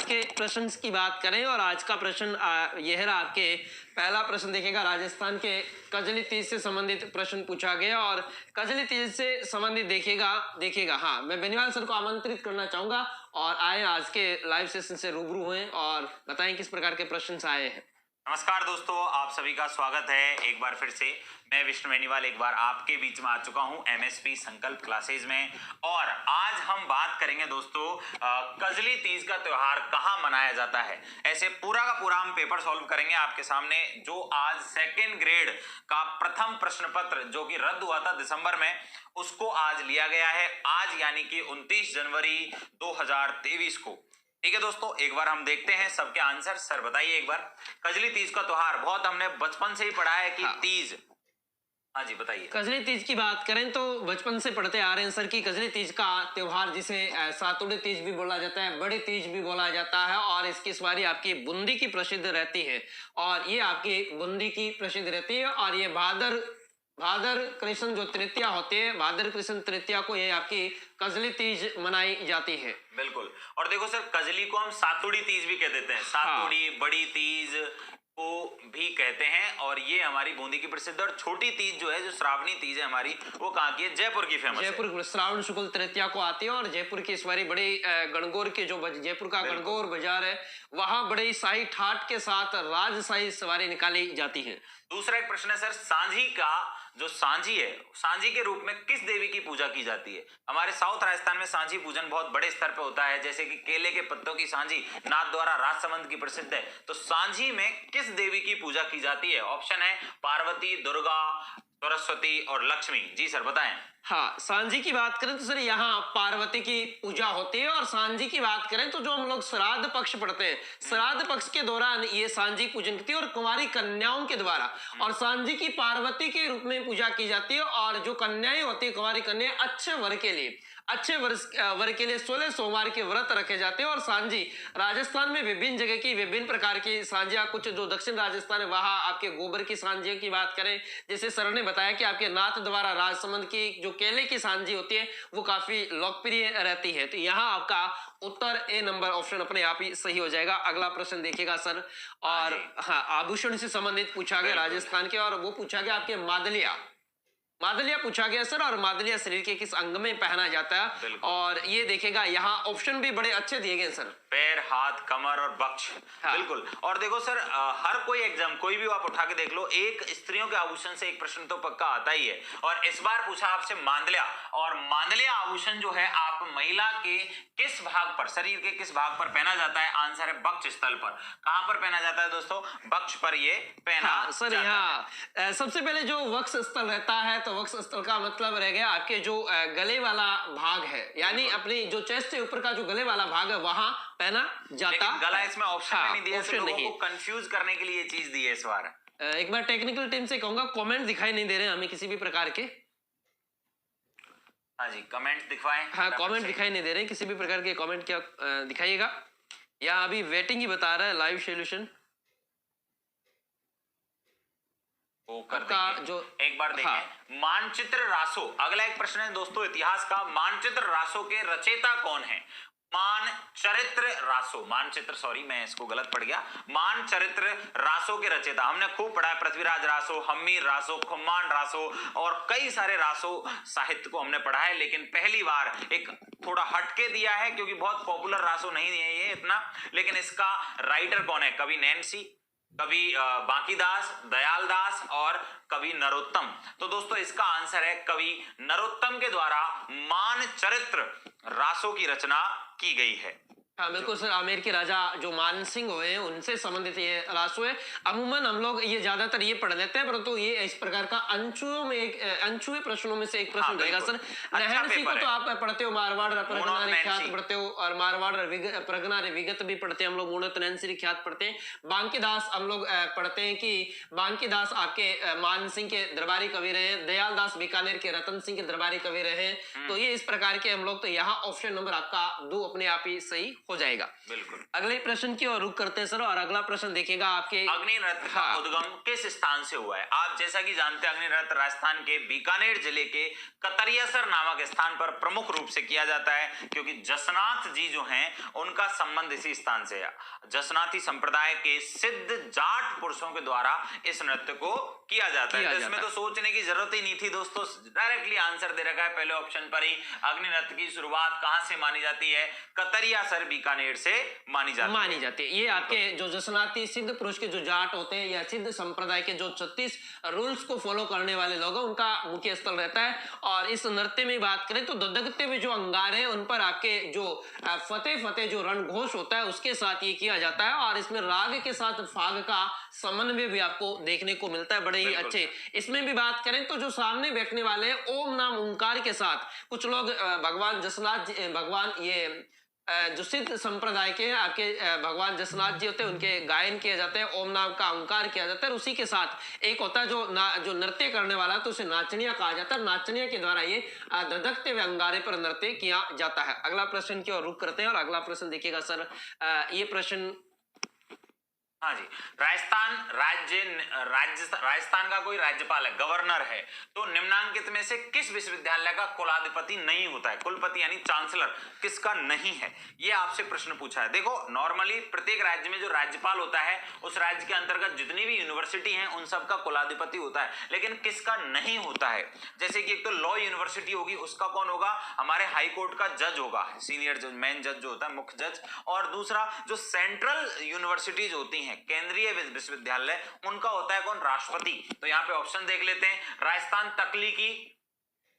के प्रश्न की बात करें और आज का प्रश्न यह रहा आपके पहला प्रश्न देखेगा राजस्थान के कजली तीज से संबंधित प्रश्न पूछा गया और कजली तीज से संबंधित देखिएगा हाँ मैं बेनीवाल सर को आमंत्रित करना चाहूंगा और आए आज के लाइव सेशन से रूबरू हुए और बताएं किस प्रकार के प्रश्न आए हैं। नमस्कार दोस्तों, आप सभी का स्वागत है एक बार फिर से। मैं विष्णु बेनीवाल एक बार आपके बीच में आ चुका हूं एमएसपी संकल्प क्लासेज में और आज हम बात करेंगे दोस्तों कजली तीज का त्योहार कहां मनाया जाता है। ऐसे पूरा का पूरा हम पेपर सॉल्व करेंगे आपके सामने, जो आज सेकेंड ग्रेड का प्रथम प्रश्न पत्र जो कि रद्द हुआ था दिसंबर में, उसको आज लिया गया है। आज यानी कि 29 जनवरी 2023 को। ठीक है दोस्तों, एक बार हम देखते हैं सबके आंसर। सर बताइए एक बार, कजली तीज का त्योहार बहुत हमने बचपन से ही पढ़ा है कि तीज। हाँ जी बताइए। कजली तीज की बात करें तो बचपन से पढ़ते आ रहे हैं सर की कजली तीज का त्योहार जिसे सातुड़े तीज भी बोला जाता है, बड़े तीज भी बोला जाता है और इसकी सवारी आपकी बूंदी की प्रसिद्ध रहती है और ये आपकी बूंदी की प्रसिद्ध रहती है और ये भादर कृष्ण जो तृतीया होती है, भादर कृष्ण तृतीया को ये आपकी कजली तीज मनाई जाती है। बिल्कुल। और देखो सर, कजली को हम सातुड़ी तीज भी कह देते हैं, सातुड़ी बड़ी तीज को भी कहते हैं और ये हमारी बूंदी की प्रसिद्ध। और छोटी तीज जो है, जो श्रावणी तीज है हमारी, वो कहाँ की है? जयपुर की फेमस है। जयपुर श्रावण शुक्ल तृतीया को आती है और जयपुर की इस बारी बड़ी गणगौर के जो जयपुर का गणगौर बाजार है वहां बड़ी शाही ठाट के साथ राजशाही सवारी निकाली जाती है। दूसरा एक प्रश्न है सर, सांझी का जो सांझी है, सांझी के रूप में किस देवी की पूजा की जाती है? हमारे साउथ राजस्थान में सांझी पूजन बहुत बड़े स्तर पर होता है, जैसे कि केले के पत्तों की सांझी नाथ द्वारा राजसमंद की प्रसिद्ध है। तो सांझी में किस देवी की पूजा की जाती है? ऑप्शन है पार्वती, दुर्गा, सरस्वती और लक्ष्मी। जी सर बताएं। हाँ, सांझी की बात करें तो सर यहाँ पार्वती की पूजा होती है और सांझी की बात करें तो जो हम लोग श्राद्ध पक्ष पढ़ते हैं, श्राद्ध पक्ष के दौरान ये सांझी पूजन करती है और कुंवारी कन्याओं के द्वारा, और सांझी की पार्वती के रूप में पूजा की जाती है और जो कन्याएं होती है कुंवारी कन्या अच्छे वर के लिए 16 सोमवार के व्रत रखे जाते हैं। और सांझी राजस्थान में विभिन्न जगह की विभिन्न प्रकार की सांझियां, कुछ जो दक्षिण राजस्थान है वहां आपके गोबर की सांझियों की बात करें, जैसे सर ने बताया कि आपके नाथ द्वारा राजसमंद की जो केले की सांझी होती है वो काफी लोकप्रिय रहती है। तो यहाँ आपका उत्तर ए नंबर ऑप्शन अपने आप ही सही हो जाएगा। अगला प्रश्न देखिएगा सर, और हाँ आभूषण से संबंधित पूछा गया राजस्थान के, और वो पूछा गया आपके मादलिया पूछा गया सर। और मादलिया शरीर के किस अंग में पहना जाता है? और ये देखेगा यहाँ ऑप्शन भी बड़े अच्छे दिए गए सर, पैर, हाथ, कमर और बक्ष। हाँ। बिल्कुल। और देखो सर, हर कोई एग्जाम कोई भी आप उठा के देख लो, एक स्त्रियों के आभूषण से एक प्रश्न तो पक्का आता ही है। और इस बार पूछा आपसे मांदलिया, और मांदलिया आभूषण जो है आप महिला के किस भाग पर, शरीर के किस भाग पर पहना जाता है? आंसर है बक्ष स्थल पर। कहां पर पहना जाता है दोस्तों? बक्ष पर ये पहना सर यहाँ सबसे पहले जो वक्ष स्थल रहता है, तो वक्ष स्थल का मतलब रह गया आपके जो गले वाला भाग है, यानी अपनी जो चेस्ट के ऊपर का जो गले वाला भाग है वहां पहना जाता। लेकिन गला इसमें ऑप्शन में नहीं दिया, ऑप्शन नहीं, कंफ्यूज करने के लिए ये चीज दी है इस बार। एक बार टेक्निकल टीम से कहूंगा, कमेंट दिखाई नहीं दे रहे हमें किसी भी प्रकार के। हाँ जी, कमेंट दिखवाएं। हाँ, कमेंट दिखाई नहीं दे रहे किसी भी प्रकार के, कमेंट क्या दिखाइएगा। यहाँ अभी वेटिंग ही बता रहा है लाइव सोल्यूशन का जो एक बार देखें। हाँ। मानचित्र रासो, अगला एक प्रश्न है दोस्तों इतिहास का। मानचित्र रासो के रचयिता कौन है? मानचरित्र रासो के रचयिता हमने खूब पढ़ा है, पृथ्वीराज रासो, हम्मीर रासो, खुम्मान रासो और कई सारे रासो साहित्य को हमने पढ़ा है। लेकिन पहली बार एक थोड़ा हटके दिया है क्योंकि बहुत पॉपुलर रासो नहीं है ये इतना, लेकिन इसका राइटर कौन है? कवि नैन्सी, कवि बांकीदास, दयालदास और कवि नरोत्तम। तो दोस्तों इसका आंसर है कवि नरोत्तम के द्वारा मानचरित्र रासो की रचना की गई है। हाँ बिल्कुल सर, आमेर के राजा जो मान सिंह हुए हैं उनसे संबंधित ये रासो है। अमूमन हम लोग ये ज्यादातर ये पढ़ लेते हैं, परंतु ये इस प्रकार का अनछुए प्रश्नों में से एक प्रश्न रहेगा सर। नहरसी को तो आप पढ़ते हो, मारवाड़ प्रगना ख्यात पढ़ते हो, और मारवाड़ प्रगना विगत भी पढ़ते हैं हम लोग, मूणत नैन्सी ख्यात पढ़ते हैं। बांकीदास हम लोग पढ़ते हैं कि बांकीदास आपके मान सिंह के दरबारी कवि रहे, दयालदास बीकानेर के रतन सिंह के दरबारी कवि रहे। तो ये इस प्रकार के हम लोग, तो यहाँ ऑप्शन नंबर आपका 2 अपने आप ही सही हो जाएगा। बिल्कुल। अगले प्रश्न की ओर रुख करते हैं सर, और अगला प्रश्न देखिएगा आपके अग्नि नृत्य का उद्गम किस स्थान से हुआ है? आप जैसा कि जानते हैं, अग्नि नृत्य राजस्थान के बीकानेर जिले के कतरियासर नामक स्थान पर प्रमुख रूप से किया जाता है, क्योंकि जसनाथ जी जो हैं उनका संबंध इसी स्थान से है। जसनाथी संप्रदाय के सिद्ध जाट पुरुषों के द्वारा इस नृत्य को किया जाता है। तो इसमें तो सोचने की जरूरत ही नहीं थी दोस्तों, डायरेक्टली आंसर दे रखा है पहले ऑप्शन पर ही। अग्नि नृत्य की शुरुआत कहां से मानी जाती है? कतरियासर बीकानेर से मानी जाती है। ये आपके जो जसनाती सिद्ध पुरुष के जो जाट होते हैं या सिद्ध संप्रदाय के जो 36 रूल्स को फॉलो करने वाले लोग हैं, उनका मुख्य स्थल रहता है। और इस नृत्य में बात करें तो दगदगते हुए जो अंगार है उन पर आपके जो फतेह जो रणघोष होता है उसके साथ ये किया जाता है, और इसमें राग के साथ फाग का समन्वय भी आपको देखने को मिलता है, बड़े ही अच्छे। इसमें भी बात करें तो जो सामने बैठने वाले ओम नाम ओंकार के साथ कुछ लोग भगवान जसनाथ भगवान ये जो सिद्ध संप्रदाय के आपके भगवान जसनाथ जी होते हैं, उनके गायन किया जाता है, ओम नाम का ओंकार किया जाता है। उसी के साथ एक होता है जो नृत्य करने वाला है, तो उसे नाचनिया कहा जाता है। नाचनिया के द्वारा ये धधकते हुए अंगारे पर नृत्य किया जाता है। अगला प्रश्न की ओर रुख करते हैं, और अगला प्रश्न देखिएगा सर, ये प्रश्न, हाँ जी, राजस्थान का कोई राज्यपाल है, गवर्नर है, तो निम्नांकित में से किस विश्वविद्यालय का कुलाधिपति नहीं होता है? कुलपति यानी चांसलर किसका नहीं है, ये आपसे प्रश्न पूछा है। देखो, नॉर्मली प्रत्येक राज्य में जो राज्यपाल होता है उस राज्य के अंतर्गत जितनी भी यूनिवर्सिटी हैं उन सब का कुलाधिपति होता है, लेकिन किसका नहीं होता है? जैसे कि एक तो लॉ यूनिवर्सिटी होगी, उसका कौन होगा? हमारे हाई कोर्ट का जज होगा, सीनियर जज, मेन जज जो होता है, मुख्य जज। और दूसरा जो सेंट्रल यूनिवर्सिटीज होती हैं, केंद्रीय विश्वविद्यालय, उनका होता है कौन? राष्ट्रपति। तो यहाँ पे ऑप्शन देख लेते हैं।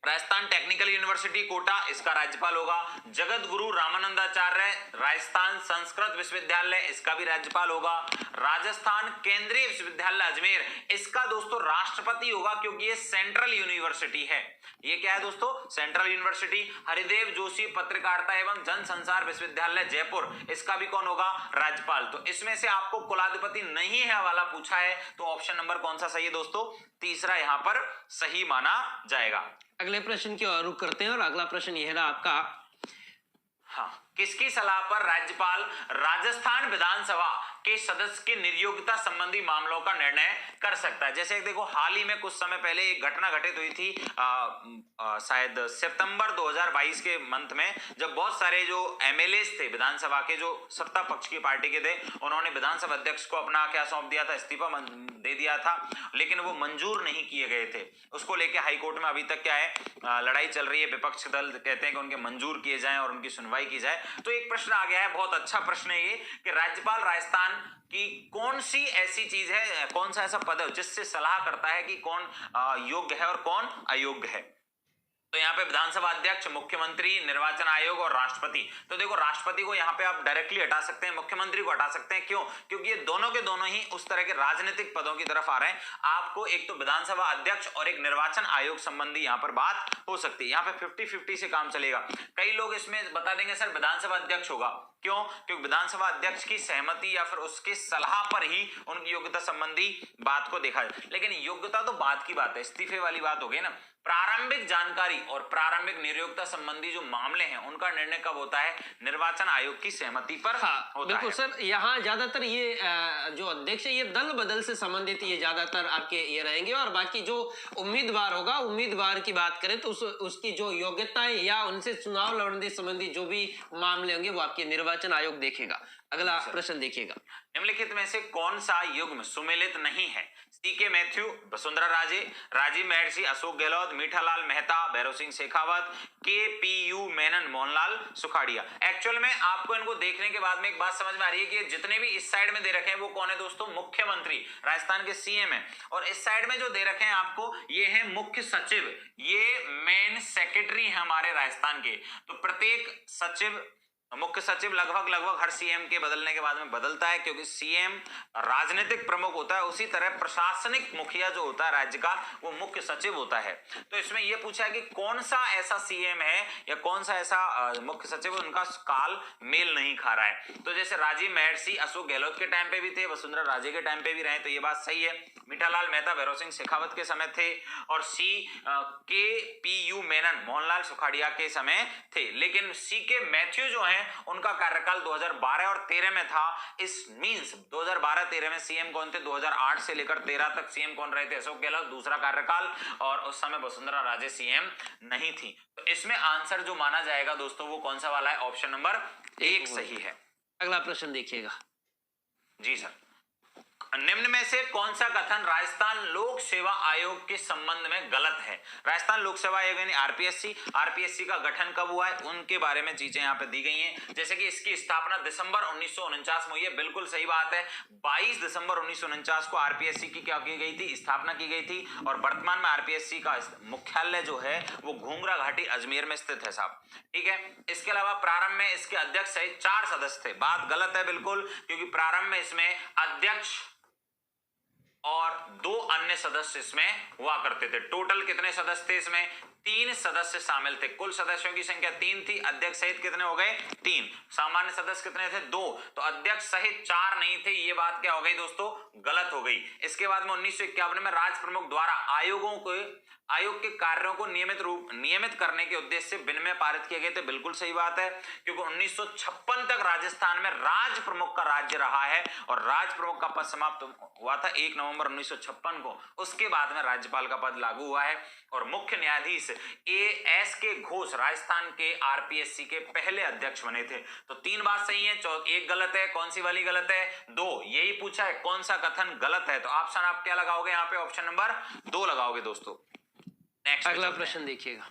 राजस्थान टेक्निकल यूनिवर्सिटी कोटा, इसका राज्यपाल होगा। जगत गुरु रामानंदाचार्य राजस्थान संस्कृत विश्वविद्यालय, इसका भी राज्यपाल होगा। राजस्थान केंद्रीय विश्वविद्यालय अजमेर, इसका दोस्तों राष्ट्रपति होगा, क्योंकि ये सेंट्रल यूनिवर्सिटी है। ये क्या है दोस्तों? Central university. हरिदेव जोशी पत्रकारिता एवं जनसंचार विश्वविद्यालय जयपुर, इसका भी कौन होगा? राज्यपाल। तो इसमें से आपको कुलाधिपति नहीं है वाला पूछा है, तो ऑप्शन नंबर कौन सा सही है दोस्तों? तीसरा यहां पर सही माना जाएगा। अगले प्रश्न की ओर रुख करते हैं, और अगला प्रश्न यह रहा आपका, हाँ, किसकी सलाह पर राज्यपाल राजस्थान विधानसभा के सदस्य की निर्योग्यता संबंधी मामलों का निर्णय कर सकता है? जैसे देखो, हाल ही में कुछ समय पहले एक घटना घटित हुई थी, शायद सितंबर 2022 के मंथ में, जब बहुत सारे जो एमएलएस थे विधानसभा के, जो सत्ता पक्ष की पार्टी के थे, उन्होंने विधानसभा अध्यक्ष को अपना क्या सौंप दिया था? इस्तीफा दे दिया था, लेकिन वो मंजूर नहीं किए गए थे। उसको लेके हाईकोर्ट में अभी तक क्या है, लड़ाई चल रही है। विपक्ष दल कहते हैं कि उनके मंजूर किए जाएं और उनकी सुनवाई की जाए। तो एक प्रश्न आ गया है, बहुत अच्छा प्रश्न है ये, कि राज्यपाल राजस्थान की कौन सी ऐसी चीज है, कौन सा ऐसा पद है जिससे सलाह करता है कि कौन योग्य है और कौन अयोग्य है? तो यहाँ पे विधानसभा अध्यक्ष, मुख्यमंत्री, निर्वाचन आयोग और राष्ट्रपति। तो देखो, राष्ट्रपति को यहाँ पे आप डायरेक्टली हटा सकते हैं, मुख्यमंत्री को हटा सकते हैं। क्यों? क्योंकि ये दोनों के दोनों ही उस तरह के राजनीतिक पदों की तरफ आ रहे हैं। आपको एक तो विधानसभा अध्यक्ष और एक निर्वाचन आयोग संबंधी यहाँ पर बात हो सकती है। यहाँ पे 50-50 से काम चलेगा। कई लोग इसमें बता देंगे सर विधानसभा अध्यक्ष होगा। क्यों? क्योंकि विधानसभा अध्यक्ष की सहमति या फिर उसके सलाह पर ही उनकी योग्यता संबंधी बात को देखा जाए। लेकिन योग्यता तो बात की बात है, इस्तीफे वाली बात हो गई ना। प्रारंभिक जानकारी और प्रारंभिक नियोक्ता संबंधी जो मामले हैं उनका निर्णय कब होता है? निर्वाचन आयोग की सहमति पर होता बिल्कुल है। सर, यहाँ ज्यादातर ये जो अध्यक्ष है ये दल बदल से संबंधित ये ज्यादातर आपके ये रहेंगे, और बाकी जो उम्मीदवार होगा, उम्मीदवार की बात करें तो उसकी जो योग्यताएं या उनसे चुनाव लड़ने संबंधी जो भी मामले होंगे वो आपके निर्वाचन आयोग देखेगा। अगला प्रश्न देखिएगा, निम्नलिखित में से कौन सा युग्म सुमेलित नहीं है? सीके मैथ्यू, वसुंधरा राजे, राजीव महर्षि, अशोक गहलोत, मीठालाल मेहता, भैरव सिंह शेखावत, केपीयू मेनन, मोहनलाल सुखाड़िया। एक्चुअल में आपको इनको देखने के बाद में एक बात समझ में आ रही है कि जितने भी इस साइड में दे रखे हैं वो कौन है दोस्तों? मुख्यमंत्री, राजस्थान के सीएम है। और इस साइड में जो दे रखे हैं आपको, ये है मुख्य सचिव, ये मेन सेक्रेटरी है हमारे राजस्थान के। तो प्रत्येक सचिव, मुख्य सचिव लगभग हर सीएम के बदलने के बाद में बदलता है, क्योंकि सीएम राजनीतिक प्रमुख होता है। उसी तरह प्रशासनिक मुखिया जो होता है राज्य का, वो मुख्य सचिव होता है। तो इसमें यह पूछा है कि कौन सा ऐसा सीएम है या कौन सा ऐसा मुख्य सचिव, उनका काल मेल नहीं खा रहा है। तो जैसे राजीव महर्षि अशोक गहलोत के टाइम पे भी थे, वसुंधरा राजे के टाइम पे भी रहे, तो ये बात सही है। मीठालाल मेहता भैरव सिंह शेखावत के समय थे, और के पी यू मेनन मोहनलाल सुखाड़िया के समय थे। लेकिन सी के मैथ्यू जो है उनका कार्यकाल 2012 और 13 में था। इस मींस 2012-13 में सीएम कौन थे? 2008 से लेकर 13 तक सीएम कौन रहे थे? अशोक गहलोत, दूसरा कार्यकाल, और उस समय वसुंधरा राजे सीएम नहीं थी। तो इसमें आंसर जो माना जाएगा दोस्तों वो कौन सा वाला है? ऑप्शन नंबर 1 सही है। अगला प्रश्न देखिएगा। जी सर, निम्न में से कौन सा कथन राजस्थान लोक सेवा आयोग के संबंध में गलत है? राजस्थान लोक सेवा आयोग यानी आरपीएससी का गठन कब हुआ है उनके बारे में चीजें यहाँ पे दी गई हैं। जैसे कि इसकी स्थापना दिसंबर 1949 में हुई है, बिल्कुल सही बात है। 22 दिसंबर 1949 को आरपीएससी की क्या की गई थी? स्थापना की गई थी। और वर्तमान में आरपीएससी का मुख्यालय जो है वो घूंगरा घाटी अजमेर में स्थित है साहब, ठीक है। इसके अलावा प्रारंभ में इसके अध्यक्ष सहित 4 सदस्य थे। बात गलत है बिल्कुल, क्योंकि प्रारंभ में इसमें अध्यक्ष और 2 अन्य सदस्य इसमें हुआ करते थे। टोटल कितने सदस्य थे इसमें? 3 सदस्य शामिल थे। कुल सदस्यों की संख्या 3 थी। अध्यक्ष सहित कितने हो गए? 3। सामान्य सदस्य कितने थे? 2। तो अध्यक्ष सहित 4 नहीं थे। ये बात क्या हो गई दोस्तों? गलत हो गई। इसके बाद में 1951 में राज प्रमुख द्वारा आयोग के कार्यों को नियमित करने के उद्देश्य से विनियम पारित किए गए थे। बिल्कुल सही बात है, क्योंकि 1956 तक राजस्थान में राज प्रमुख का राज्य रहा है और राज प्रमुख का पद समाप्त हुआ था 1 नवंबर 1956 को। उसके बाद में राज्यपाल का पद लागू हुआ है और मुख्य न्यायाधीश एएस के घोष राजस्थान के आरपीएससी के पहले अध्यक्ष बने थे। तो 3 बात सही है, 1 गलत है। कौन सी वाली गलत है? 2। यही पूछा है कौन सा कथन गलत है, तो ऑप्शन आप क्या लगाओगे यहाँ पे? ऑप्शन नंबर 2 लगाओगे दोस्तों। नेक्स्ट अगला प्रश्न देखिएगा।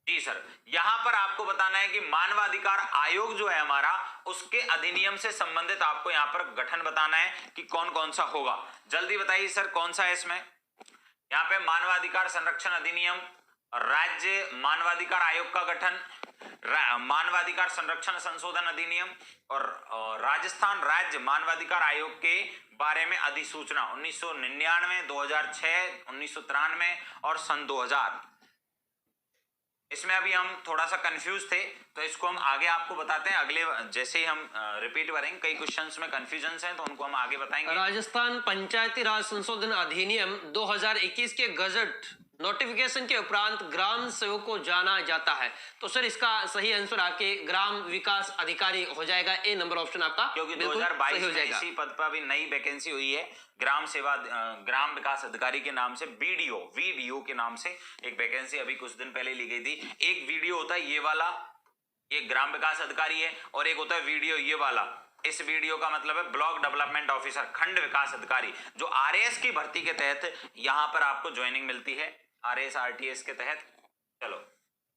जी सर, यहां पर आपको बताना है कि मानवाधिकार आयोग जो है हमारा, उसके अधिनियम से संबंधित आपको यहां पर गठन बताना है कि कौन कौन सा होगा। जल्दी बताइए सर, कौन सा है इसमें? यहां पे मानवाधिकार संरक्षण अधिनियम, राज्य मानवाधिकार आयोग का गठन, मानवाधिकार संरक्षण संशोधन अधिनियम और राजस्थान राज्य मानवाधिकार आयोग के बारे में अधिसूचना 1999, 2006, 1993 और सन 2000। इसमें अभी हम थोड़ा सा कंफ्यूज थे, तो इसको हम आगे आपको बताते हैं। अगले जैसे ही हम रिपीट करेंगे, कई क्वेश्चंस में कंफ्यूजन हैं तो उनको हम आगे बताएंगे। राजस्थान पंचायती राज संशोधन अधिनियम 2021 के गजट नोटिफिकेशन के उपरांत ग्राम सेवक को जाना जाता है। तो सर इसका सही आंसर आपके ग्राम विकास अधिकारी हो जाएगा। ए नंबर ऑप्शन आपका, क्योंकि 2022 में इसी पद पर भी नई वैकेंसी हुई है। ग्राम विकास अधिकारी के नाम से वीबीओ के नाम से एक वैकेंसी अभी कुछ दिन पहले ली गई थी। एक वीडियो होता है ये वाला, ये ग्राम विकास अधिकारी है, और एक होता है वीडियो ये वाला। इस वीडियो का मतलब है ब्लॉक डेवलपमेंट ऑफिसर, खंड विकास अधिकारी, जो आरएएस की भर्ती के तहत यहां पर आपको ज्वाइनिंग मिलती है, आरएएस आरटीएस के तहत। चलो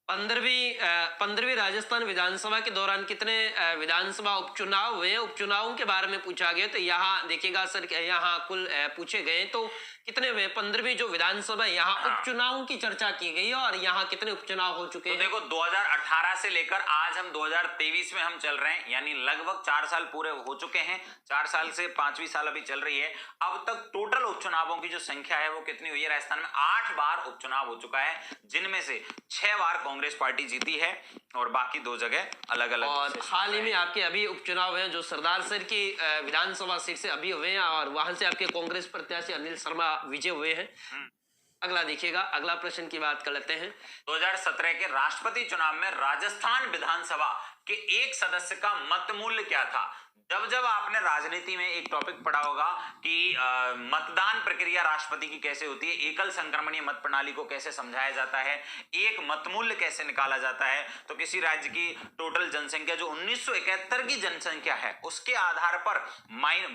15वीं राजस्थान विधानसभा के दौरान कितने विधानसभा उपचुनाव हुए? उपचुनावों के बारे में पूछा गया। तो यहाँ देखिएगा सर, यहाँ कुल पूछे गए तो कितने हुए? 15वीं जो विधानसभा, यहाँ उपचुनावों की चर्चा की गई और यहाँ कितने उपचुनाव हो चुके हैं? तो देखो 2018 से लेकर आज हम 2023 में हम चल रहे हैं, यानी लगभग 4 साल पूरे हो चुके हैं। 4 साल से 5वीं साल अभी चल रही है। अब तक टोटल उपचुनावों की जो संख्या है वो कितनी हुई है? राजस्थान में 8 बार उपचुनाव हो चुका है, जिनमें से 6 बार कांग्रेस पार्टी जीती है और बाकी 2 जगह अलग अलग। और हाल ही में आपके अभी उपचुनाव हैं जो सरदार सर की विधानसभा सीट से अभी हुए हैं और वहां से आपके कांग्रेस प्रत्याशी अनिल शर्मा विजय हुए हैं। अगला देखिएगा, अगला प्रश्न की बात कर लेते हैं। 2017 के राष्ट्रपति चुनाव में राजस्थान विधानसभा के एक सदस्य का मत मूल्य क्या था? जब आपने राजनीति में एक टॉपिक पढ़ा होगा कि मतदान प्रक्रिया राष्ट्रपति की कैसे होती है, एकल संक्रमणीय मत प्रणाली को कैसे समझाया जाता है, एक मत मूल्य कैसे निकाला जाता है, तो किसी राज्य की टोटल जनसंख्या जो 1971 की जनसंख्या है उसके आधार पर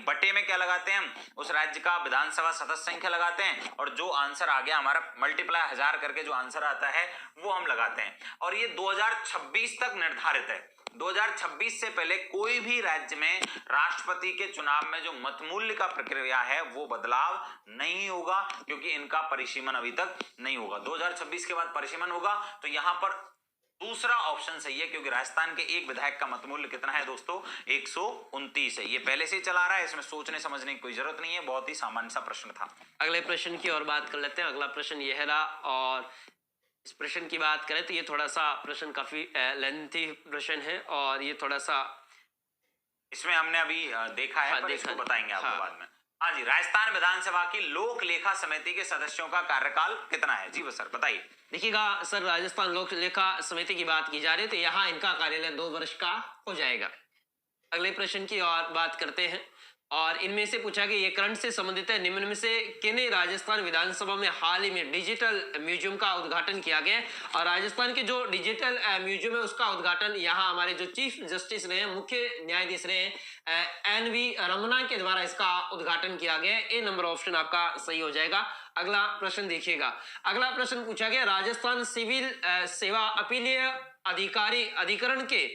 बटे में क्या लगाते हैं? उस राज्य का विधानसभा सदस्य संख्या लगाते हैं और जो आंसर आ गया हमारा मल्टीप्लाई 1000 करके जो आंसर आता है वो हम लगाते हैं। और ये 2026 तक निर्धारित है। 2026 से पहले कोई भी राज्य में राष्ट्रपति के चुनाव में जो मत मूल्य का प्रक्रिया है वो बदलाव नहीं होगा, क्योंकि इनका परिसीमन अभी तक नहीं होगा। 2026 के बाद परिसीमन होगा। तो यहां पर दूसरा ऑप्शन सही है, क्योंकि राजस्थान के एक विधायक का मत मूल्य कितना है दोस्तों? 129 है। ये पहले से ही चला रहा है, इसमें सोचने समझने की कोई जरूरत नहीं है, बहुत ही सामान्य सा प्रश्न था। अगले प्रश्न की और बात कर लेते हैं। अगला प्रश्न यह रहा, और इस प्रश्न की बात करें तो ये थोड़ा सा प्रश्न काफी लेंथी प्रश्न है और ये थोड़ा सा इसमें हमने अभी देखा है, पर इसको बताएंगे आपको बाद में। हाँ जी, राजस्थान विधानसभा की लोक लेखा समिति के सदस्यों का कार्यकाल कितना है? जी वो सर बताइए। देखिएगा सर, राजस्थान लोक लेखा समिति की बात की जा रही है तो यहाँ इनका कार्यालय 2 वर्ष का हो जाएगा। अगले प्रश्न की और बात करते हैं और इनमें से पूछा कि ये करंट से संबंधित है, निम्न में से किन्हें राजस्थान विधानसभा में हाल ही में डिजिटल म्यूजियम का उद्घाटन किया गया है। और राजस्थान के जो डिजिटल म्यूजियम है उसका उद्घाटन यहाँ हमारे जो चीफ जस्टिस रहे हैं, मुख्य न्यायाधीश रहे हैं NV रमना के द्वारा इसका उद्घाटन किया गया है। ए नंबर ऑप्शन आपका सही हो जाएगा। अगला प्रश्न देखिएगा। अगला प्रश्न पूछा गया राजस्थान सिविल सेवा अपीलीय अधिकरण के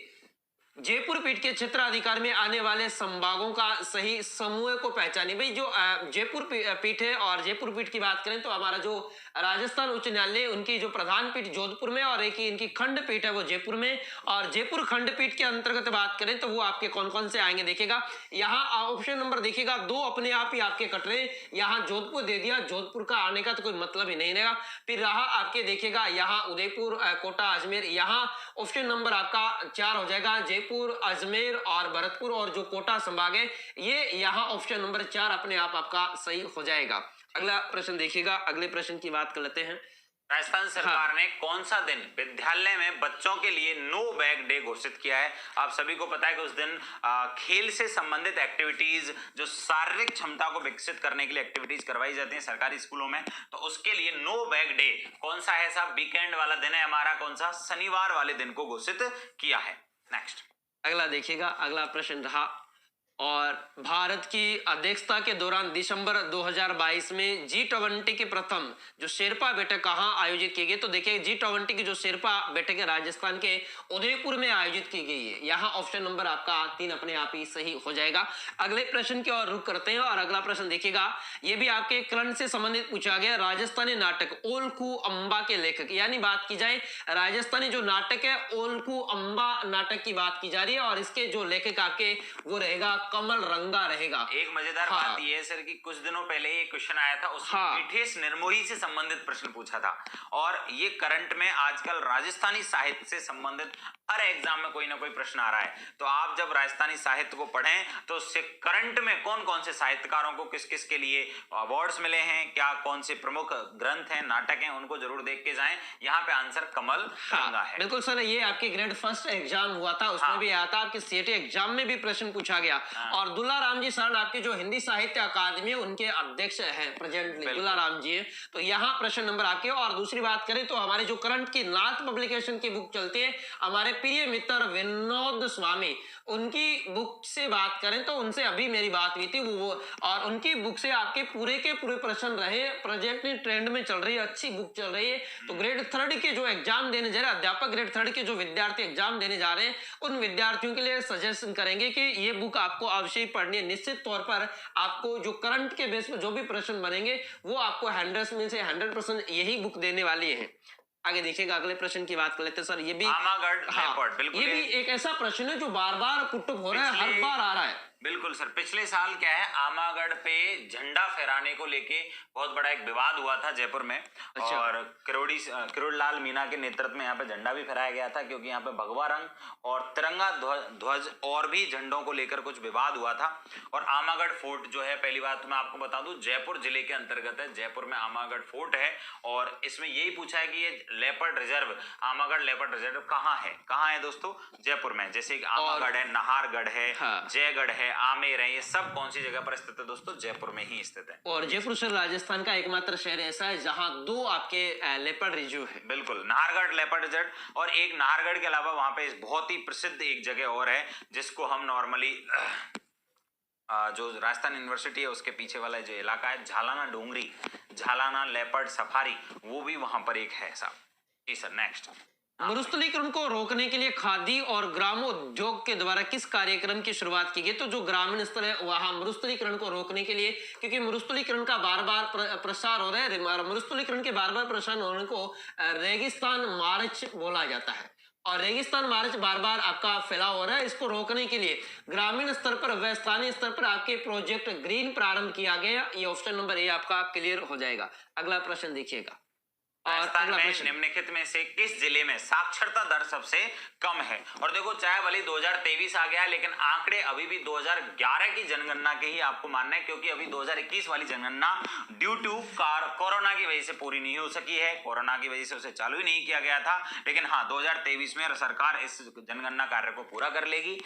जयपुर पीठ के क्षेत्र अधिकार में आने वाले संभागों का सही समूह को पहचानिए। भाई जो जयपुर पीठ है और जयपुर पीठ की बात करें तो हमारा जो राजस्थान उच्च न्यायालय उनकी जो प्रधान पीठ जोधपुर में और एक ही इनकी खंड पीठ है वो जयपुर में। और जयपुर खंड पीठ के अंतर्गत बात करें तो वो आपके कौन कौन से आएंगे देखिएगा। यहाँ ऑप्शन नंबर देखिएगा 2 अपने आप ही आपके कट रहे। यहाँ जोधपुर दे दिया, जोधपुर का आने का तो कोई मतलब ही नहीं रहेगा। फिर रहा आपके देखिएगा यहाँ उदयपुर कोटा अजमेर, यहाँ ऑप्शन नंबर आपका 4 हो जाएगा। जयपुर अजमेर और भरतपुर और जो कोटा संभाग है ये यहाँ ऑप्शन नंबर 4 अपने आप आपका सही हो जाएगा। अगला प्रश्न देखिएगा। अगले प्रश्न की बात कर लेते हैं। राजस्थान सरकार ने कौन सा दिन विद्यालय में बच्चों के लिए नो बैग डे घोषित किया है? आप सभी को पता है कि उस दिन खेल से संबंधित एक्टिविटीज, जो शारीरिक क्षमता को विकसित करने के लिए एक्टिविटीज करवाई जाती हैं सरकारी स्कूलों में, तो उसके लिए नो बैग डे कौन सा है साहब? वीकेंड वाला दिन है हमारा, कौन सा? शनिवार वाले दिन को घोषित किया है। नेक्स्ट अगला देखिएगा। अगला प्रश्न रहा और भारत की अध्यक्षता के दौरान दिसंबर 2022 में G20 की प्रथम जो शेरपा बैठक कहां आयोजित की गई? तो देखिए G20 की जो शेरपा बैठक है राजस्थान के उदयपुर में आयोजित की गई है। यहाँ ऑप्शन नंबर आपका 3 अपने आप ही सही हो जाएगा। अगले प्रश्न की ओर रुख करते हैं और अगला प्रश्न देखिएगा। ये भी आपके करंट से संबंधित पूछा गया। राजस्थानी नाटक ओलखू अंबा के लेखक, यानी बात की जाए राजस्थानी जो नाटक है ओलखू अंबा नाटक की बात की जा रही है और इसके जो लेखक आपके वो रहेगा कमल रंगा रहेगा। एक मजेदार बात यह है सर कि कुछ दिनों पहले ये क्वेश्चन आया था, उसमें मिठेश निर्मोही से संबंधित प्रश्न पूछा था और ये करंट में आजकल राजस्थानी साहित्य से संबंधित हर एग्जाम में कोई ना कोई प्रश्न आ रहा है। तो आप जब राजस्थानी साहित्य को पढ़ें तो उससे करंट में कौन कौन से साहित्यकारों को किस किस के लिए अवार्ड्स मिले हैं, क्या कौन से प्रमुख ग्रंथ हैं, नाटक हैं, उनको जरूर देख के जाएं। यहाँ पे आंसर कमल रंगा है। बिल्कुल सर, ये आपके ग्रेड फर्स्ट एग्जाम हुआ था उसमें भी आया था, आपके सीएटी एग्जाम में भी प्रश्न पूछा गया। और दुल्लाराम जी शरण आपके जो हिंदी साहित्य अकादमी उनके अध्यक्ष हैं प्रेजेंटली, दुल्लाराम जी है। तो यहाँ प्रश्न नंबर आपके। और दूसरी बात करें तो हमारे जो करंट की नाथ पब्लिकेशन की बुक चलती है, हमारे प्रिय मित्र विनोद स्वामी, उनकी बुक से बात करें तो उनसे अभी मेरी बात हुई थी वो और उनकी बुक से आपके पूरे के पूरे प्रश्न रहे। प्रेजेंटली ट्रेंड में चल रही है, अच्छी बुक चल रही है। तो ग्रेड 3 के जो एग्जाम देने जा रहे हैं, अध्यापक ग्रेड 3 के जो विद्यार्थी एग्जाम देने जा रहे हैं, उन विद्यार्थियों के लिए सजेशन करेंगे कि ये बुक आपको अवश्य ही पढ़नी है। निश्चित तौर पर आपको जो करंट के बेस पर जो भी प्रश्न बनेंगे वो आपको 100 में से 100% यही बुक देने वाली है। आगे देखिएगा। अगले प्रश्न की बात कर लेते हैं सर। ये भी आमागढ़ बिल्कुल, ये भी एक ऐसा प्रश्न है जो बार बार पुटअप हो रहा है, हर बार आ रहा है। बिल्कुल सर, पिछले साल क्या है, आमागढ़ पे झंडा फहराने को लेके बहुत बड़ा एक विवाद हुआ था जयपुर में। अच्छा। और किरोड़ी लाल मीणा के नेतृत्व में यहाँ पे झंडा भी फहराया गया था, क्योंकि यहाँ पे भगवा रंग और तिरंगा ध्वज और भी झंडों को लेकर कुछ विवाद हुआ था। और आमागढ़ फोर्ट जो है, पहली बात मैं आपको बता दूं, जयपुर जिले के अंतर्गत है। जयपुर में आमागढ़ फोर्ट है और इसमें यही पूछा है कि ये leopard reserve, Amagarh leopard reserve कहाँ है दोस्तों? जयपुर में। जैसे आमागढ़ है, नाहरगढ़ है, जयगढ़ है, आमेर है, ये सब कौन सी जगह पर स्थित है दोस्तों? जयपुर में ही स्थित है। और जयपुर शहर राजस्थान का एकमात्र शहर ऐसा है जहां 2 आपके लेपर्ड रिजर्व है। बिल्कुल, नाहरगढ़ लेपर्ड रिजर्व। और एक नाहरगढ़ के अलावा वहां पे बहुत ही प्रसिद्ध एक जगह और है जिसको हम नॉर्मली जो राजस्थान यूनिवर्सिटी है उसके पीछे वाला जो इलाका है, झालाना डोंगरी, झालाना लेपर्ड सफारी, वो भी वहां पर एक है साहब। जी सर, नेक्स्ट। मरुस्थलीकरण को रोकने के लिए खादी और ग्रामोद्योग के द्वारा किस कार्यक्रम की शुरुआत की गई? तो जो ग्रामीण स्तर है वहां मरुस्थलीकरण को रोकने के लिए, क्योंकि मरुस्थलीकरण का बार बार प्रसार हो रहा है, मरुस्थलीकरण के बार बार प्रसार होने को रेगिस्तान मार्च बोला जाता है और रेगिस्तान मार्च बार बार आपका फैलाव हो रहा है। इसको रोकने के लिए ग्रामीण स्तर पर व स्थानीय स्तर पर आपके प्रोजेक्ट ग्रीन प्रारंभ किया गया। ये ऑप्शन नंबर ए आपका क्लियर हो जाएगा। अगला प्रश्न देखिएगा। राजस्थान अगला में प्रश्न, निम्नलिखित में से किस जिले में साक्षरता दर सबसे कम है? और देखो, चाहे भले 2023 आ गया, लेकिन आंकड़े अभी भी 2011 की जनगणना के ही आपको मानना है, क्योंकि अभी 2021 वाली जनगणना ड्यू टू कोरोना की वजह से पूरी नहीं हो सकी है। कोरोना की वजह से उसे चालू ही नहीं किया गया था, लेकिन हाँ, 2023 में सरकार इस जनगणना कार्य को पूरा कर लेगी।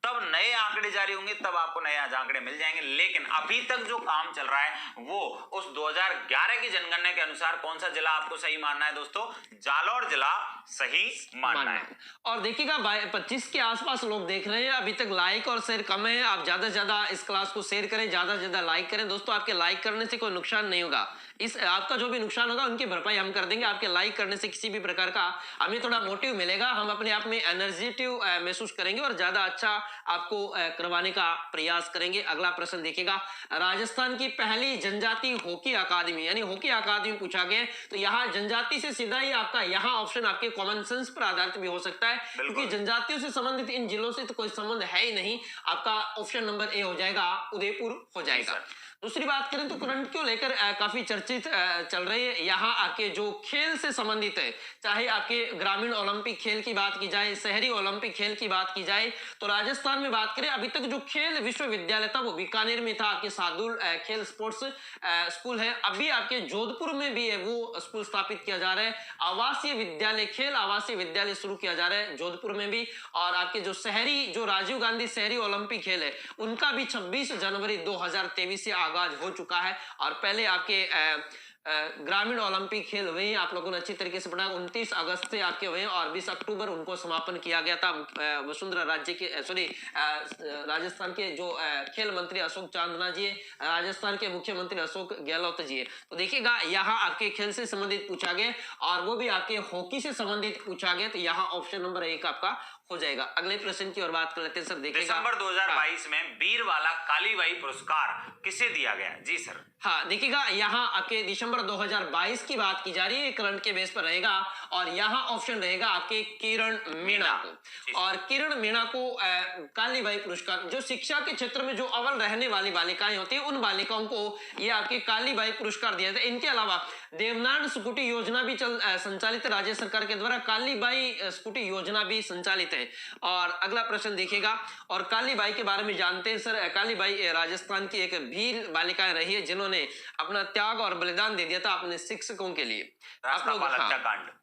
तब नए आंकड़े जारी होंगे, तब आपको नए आंकड़े मिल जाएंगे। लेकिन अभी तक जो काम चल रहा है वो उस 2011 की जनगणना के अनुसार कौन सा जिला आपको सही मानना है दोस्तों? जालौर जिला सही मानना है। और देखिएगा 25 के आसपास लोग देख रहे हैं, अभी तक लाइक और शेयर कम है। आप ज्यादा से ज्यादा इस क्लास को शेयर करें, ज्यादा से ज्यादा लाइक करें। दोस्तों, आपके लाइक करने से कोई नुकसान नहीं होगा, इस आपका जो भी नुकसान होगा उनकी भरपाई हम कर देंगे। आपके लाइक करने से किसी भी प्रकार का हमें थोड़ा मोटिव मिलेगा, हम अपने आप में एनर्जेटिव महसूस करेंगे और ज्यादा अच्छा आपको करवाने का प्रयास करेंगे। अगला प्रश्न देखिएगा, राजस्थान की पहली जनजाति हॉकी अकादमी यानी हॉकी अकादमी पूछा गया, तो यहाँ जनजाति से सीधा ही आपका यहाँ ऑप्शन आपके कॉमन सेंस पर आधारित भी हो सकता है, क्योंकि जनजातियों से संबंधित इन जिलों से तो कोई संबंध है ही नहीं। आपका ऑप्शन नंबर ए हो जाएगा, उदयपुर हो जाएगा। दूसरी बात करें तो करंट को लेकर काफी चर्चित चल रही है। यहाँ आपके जो खेल से संबंधित है, चाहे आपके ग्रामीण ओलंपिक खेल की बात की जाए, शहरी ओलंपिक खेल की बात की जाए, तो राजस्थान में बात करें, अभी तक जो खेल विश्वविद्यालय था वो बीकानेर में था, आपके शार्दुल खेल स्पोर्ट्स स्कूल है। अभी आपके जोधपुर में भी है, वो स्कूल स्थापित किया जा रहा है। आवासीय विद्यालय, खेल आवासीय विद्यालय शुरू किया जा रहा है जोधपुर में भी। और आपके जो शहरी, जो राजीव गांधी शहरी ओलंपिक खेल है, उनका भी 26 जनवरी 2023 से आगाज हो चुका है। और पहले आपके ग्रामीण ओलंपिक खेल वही आप लोगों ने अच्छी तरीके से पढ़ा, 29 अगस्त से आपके हुए और 20 अक्टूबर उनको समापन किया गया था। वसुंधरा राज्य के राजस्थान के जो खेल मंत्री अशोक चांदना जी है, राजस्थान के मुख्यमंत्री अशोक गहलोत जी है। तो देखिएगा, यहाँ आपके खेल से संबंधित पूछा गया और वो भी आपके हॉकी से संबंधित पूछा गया, तो यहाँ ऑप्शन नंबर 1 आपका हो जाएगा। अगले प्रश्न की ओर बात कर लेते हैं सर। देखिएगा, दिसंबर 2022 में बीरवाला कालीबाई पुरस्कार किसे दिया गया? जी सर। हाँ, देखिएगा, यहाँ आपके दिसंबर 2022 की बात की जा रही है, करंट के बेस पर रहेगा और यहाँ ऑप्शन रहेगा आपके किरण मीणा को। और किरण मीणा को कालीबाई पुरस्कार, जो शिक्षा के क्षेत्र में जो अव्वल रहने वाली बालिकाएं होती है, उन बालिकाओं को ये आपके कालीबाई पुरस्कार दिया जाता है। इनके अलावा देवनान स्कूटी योजना भी संचालित है राज्य सरकार के द्वारा, कालीबाई स्कूटी योजना भी संचालित है। और अगला प्रश्न देखिएगा, और कालीबाई के बारे में जानते हैं सर। कालीबाई राजस्थान की एक वीर बालिका रही है, जिन्होंने अपना त्याग और बलिदान दे दिया था अपने शिक्षकों के लिए। आप लोग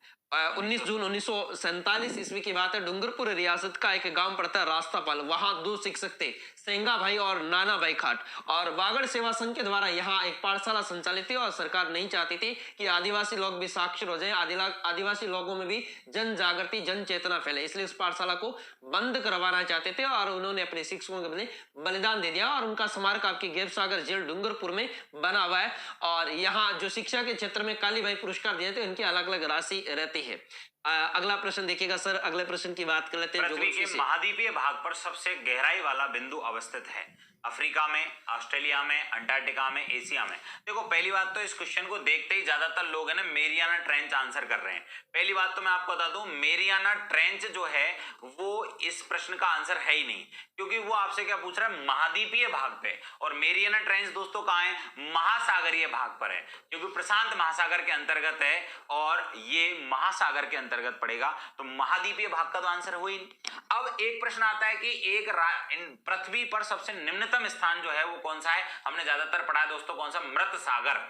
19 जून 1947 ईस्वी की बात है। डूंगरपुर रियासत का एक गांव पड़ता है रास्तापाल, वहां 2 शिक्षक थे, सेंगा भाई और नाना भाई खाट। और वागड़ सेवा संघ के द्वारा यहाँ एक पाठशाला संचालित थी और सरकार नहीं चाहती थी कि आदिवासी लोग भी साक्षर हो जाएं, आदिवासी लोगों में भी जन जागृति, जन चेतना फैले, इसलिए उस पाठशाला को बंद करवाना चाहते थे और उन्होंने अपने शिक्षकों के बदले बलिदान दे दिया। और उनका स्मारक आपकी गेपसागर जेल डूंगरपुर में बना हुआ है। और यहाँ जो शिक्षा के क्षेत्र में कालीबाई पुरस्कार दिए थे, उनकी अलग अलग राशि रहती है। अगला प्रश्न देखिएगा सर, अगले प्रश्न की बात कर लेते हैं। पृथ्वी के महाद्वीपीय भाग पर सबसे गहराई वाला बिंदु अवस्थित है? अफ्रीका में, ऑस्ट्रेलिया में, अंटार्कटिका में, एशिया में? देखो, पहली बात तो इस क्वेश्चन को देखते ही ज्यादातर लोग है ना मेरियाना ट्रेंच आंसर कर रहे हैं। पहली बात तो मैं आपको बता दूं, मेरियाना ट्रेंच जो है वो इस प्रश्न का आंसर है ही नहीं, क्योंकि वो आपसे क्या पूछ रहा है? महाद्वीपीय भाग पे। और मेरियाना ट्रेंच दोस्तों कहाँ है? महासागरीय भाग पर है, क्योंकि प्रशांत महासागर के अंतर्गत है और ये महासागर के अंतर्गत पड़ेगा, तो महाद्वीपीय भाग का तो आंसर हो ही नहीं। अब एक प्रश्न आता है कि एक पृथ्वी पर सबसे निम्नतम स्थान जो है वो कौन सा है? हमने ज्यादातर पढ़ा है दोस्तों, कौन सा? मृत सागर।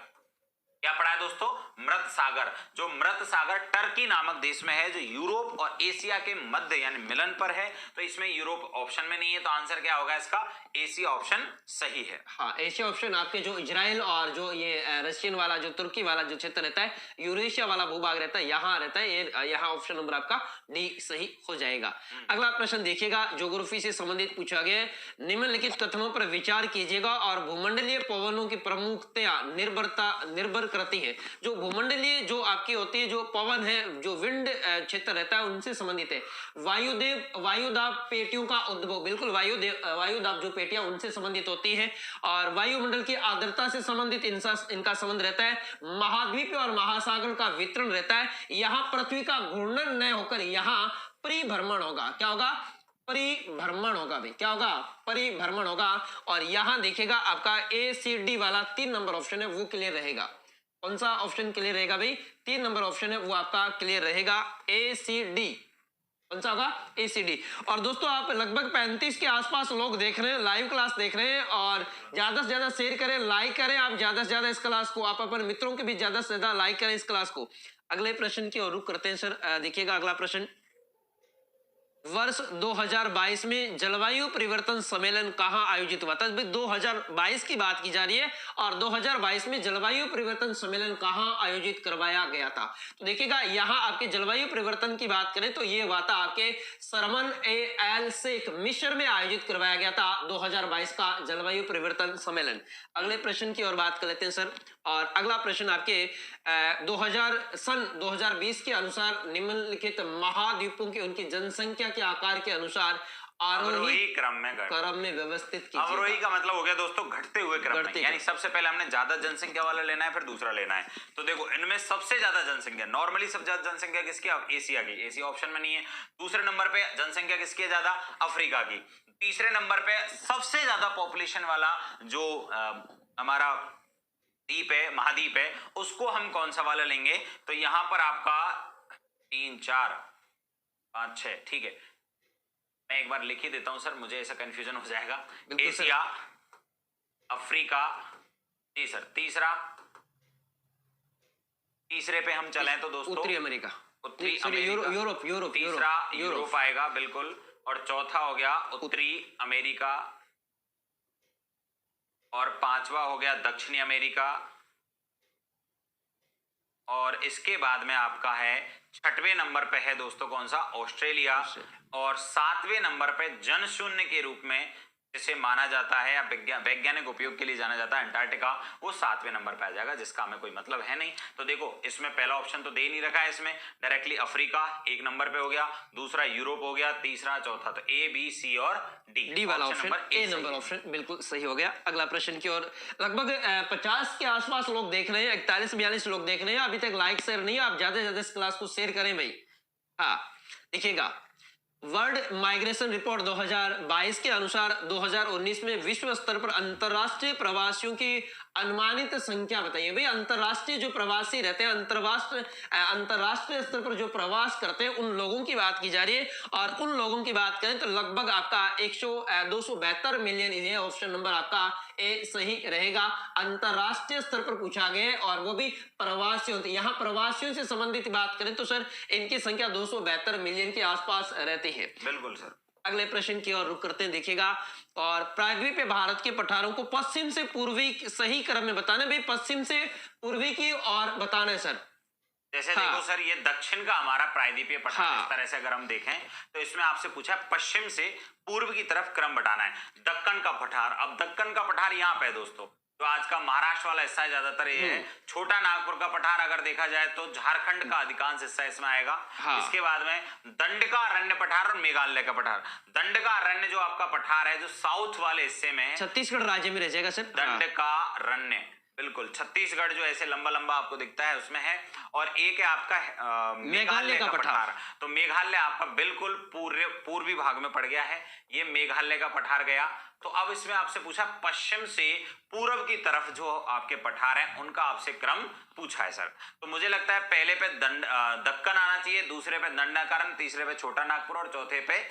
क्या पढ़ा है दोस्तों? मृत सागर। जो मृत सागर टर्की नामक देश में है, जो यूरोप और एशिया के मध्य यानी मिलन पर है, तो इसमें यूरोप ऑप्शन में नहीं है, तो आंसर क्या होगा इसका? एशिया ऑप्शन सही है। हाँ, एशिया ऑप्शन आपके जो इजराइल और जो ये रशियन वाला, जो तुर्की वाला जो क्षेत्र रहता है, यूरेशिया वाला भूभाग रहता है, यहाँ रहता है। यहाँ ऑप्शन नंबर आपका डी सही हो जाएगा। अगला प्रश्न देखिएगा, ज्योग्राफी से संबंधित पूछा गया है। निम्नलिखित कथनों पर विचार कीजिएगा और भूमंडलीय पवनों की प्रमुखता निर्भर करती है। जो भूमंडलीय जो आपकी होती है, जो पवन है, जो विंड क्षेत्र रहता है, उनसे संबंधित है। वायुदाब पेटियों का उद्भव, बिल्कुल वायुदाब जो पेटियां उनसे संबंधित होती है। और वायुमंडल की आर्द्रता से संबंधित इनका संबंध रहता है। महाद्वीप और महासागर का वितरण रहता है। यहाँ पृथ्वी का घूर्णन न होकर यहाँ परिभ्रमण होगा। क्या होगा? परिभ्रमण होगा भाई। क्या होगा? परिभ्रमण होगा। और यहां देखिएगा आपका ACD वाला 3 नंबर ऑप्शन है, वो क्लियर रहेगा। कौन सा ऑप्शन क्लियर रहेगा भाई? 3 नंबर ऑप्शन है वो आपका क्लियर रहेगा, ए सी डी। कौन सा होगा? एसीडी। और दोस्तों आप लगभग 35 के आसपास लोग देख रहे हैं, लाइव क्लास देख रहे हैं, और ज्यादा से ज्यादा शेयर करें, लाइक करें आप ज्यादा से ज्यादा इस क्लास को, आप अपने मित्रों के भी ज्यादा से ज्यादा लाइक करें इस क्लास को। अगले प्रश्न की ओर रुख करते हैं सर। देखिएगा अगला प्रश्न, वर्ष 2022 में जलवायु परिवर्तन सम्मेलन कहां आयोजित हुआ था? 2022 की बात की जा रही है, और 2022 में जलवायु परिवर्तन सम्मेलन कहां आयोजित करवाया गया था? तो देखिएगा यहां आपके जलवायु परिवर्तन की बात करें तो ये हुआ था आपके शर्म एल शेख मिस्र में आयोजित करवाया गया था 2022 का जलवायु परिवर्तन सम्मेलन। अगले प्रश्न की ओर बात कर लेते हैं सर। और अगला प्रश्न आपके 2020 के अनुसार निम्नलिखित महाद्वीपों की उनकी जनसंख्या के आकार के अनुसार आरोही क्रम में व्यवस्थित कीजिए। अवरोही का मतलब हो गया दोस्तों घटते हुए क्रम में, यानी सबसे पहले हमने ज्यादा जनसंख्या वाला लेना है, फिर दूसरा लेना है। तो देखो इनमें सबसे ज्यादा जनसंख्या, नॉर्मली सबसे ज्यादा जनसंख्या किसकी? एशिया की, एशिया ऑप्शन में नहीं है। दूसरे नंबर पे जनसंख्या किसकी है ज्यादा? अफ्रीका की। तीसरे नंबर पे सबसे ज्यादा पॉपुलेशन वाला जो हमारा द्वीप है, महाद्वीप है, उसको हम कौन सा वाला लेंगे? तो यहां पर आपका 3 4 5 6, ठीक है, मैं एक बार लिख ही देता हूं सर, मुझे ऐसा कंफ्यूजन हो जाएगा। एशिया, अफ्रीका, जी सर। तीसरे पे हम चलें तो दोस्तों उत्तरी अमेरिका, यूरोप, तीसरा यूरोप आएगा बिल्कुल, और चौथा हो गया उत्तरी अमेरिका, और पांचवा हो गया दक्षिणी अमेरिका, और इसके बाद में आपका है 6वें नंबर पे है दोस्तों कौन सा? ऑस्ट्रेलिया, और 7वें नंबर पे जनशून्य के रूप में जिसे माना जाता है या वैज्ञानिक उपयोग के लिए जाना जाता है अंटार्कटिका, वो 7वें नंबर पे आ जाएगा, जिसका हमें कोई मतलब है नहीं। तो देखो इसमें पहला ऑप्शन तो दे ही नहीं रखा है, इसमें डायरेक्टली अफ्रीका 1 नंबर पे हो गया, दूसरा यूरोप हो गया, तीसरा चौथा, तो ए बी सी और डी वाला ऑप्शन, ए नंबर ऑप्शन बिल्कुल सही हो गया। अगला प्रश्न की ओर लगभग 50 के आसपास लोग देख रहे हैं, 41-42 लोग देख रहे हैं, अभी तक लाइक शेयर नहीं, आप ज्यादा से ज्यादा इस क्लास को शेयर करें भाई। हाँ देखिएगा, वर्ल्ड माइग्रेशन रिपोर्ट 2022 के अनुसार 2019 में विश्व स्तर पर अंतरराष्ट्रीय प्रवासियों की अनुमानित संख्या बताइए भाई। अंतरराष्ट्रीय जो प्रवासी रहते हैं, अंतरराष्ट्रीय स्तर पर जो प्रवास करते हैं, उन लोगों की बात की जा रही है, और उन लोगों की बात करें तो लगभग आपका 272 मिलियन, ये ऑप्शन नंबर आपका ए सही रहेगा। अंतरराष्ट्रीय स्तर पर पूछा गया है, और वो भी प्रवासियों, यहाँ प्रवासियों से संबंधित बात करें तो सर इनकी संख्या 272 मिलियन के आसपास रहती है। बिल्कुल सर। अगले प्रश्न की ओर रुख करते हैं, देखिएगा, और पृथ्वी पे भारत के पठारों को पश्चिम से पूर्वी सही क्रम में बताना भाई, पश्चिम से पूर्वी की और बताना है सर। जैसे देखो सर, ये दक्षिण का हमारा प्रायद्वीपीय पठार, इस तरह से अगर हम देखें तो इसमें आपसे पूछा पश्चिम से पूर्व की तरफ क्रम बताना है। दक्कन का पठार, अब दक्कन का पठार यहाँ पे है दोस्तों, तो आज का महाराष्ट्र वाला हिस्सा ज्यादातर ये है। छोटा नागपुर का पठार अगर देखा जाए तो झारखंड का अधिकांश हिस्सा इसमें आएगा। इसके बाद में दंडकारण्य पठार और मेघालय का पठार। दंडकारण्य जो आपका पठार है, जो साउथ वाले हिस्से में, छत्तीसगढ़ राज्य में रह जाएगा सर। दंडकारण्य बिल्कुल छत्तीसगढ़ जो ऐसे लंबा लंबा आपको दिखता है उसमें है, और एक है आपका मेघालय का पठार। तो मेघालय आपका बिल्कुल पूर्वी भाग में पड़ गया है, ये मेघालय का पठार गया। तो अब इसमें आपसे पूछा पश्चिम से पूर्व की तरफ जो आपके पठार हैं उनका आपसे क्रम पूछा है सर। तो मुझे लगता है पहले पे दक्कन आना चाहिए, दूसरे पे दंडकारण्य, तीसरे पे छोटा नागपुर, और चौथे पे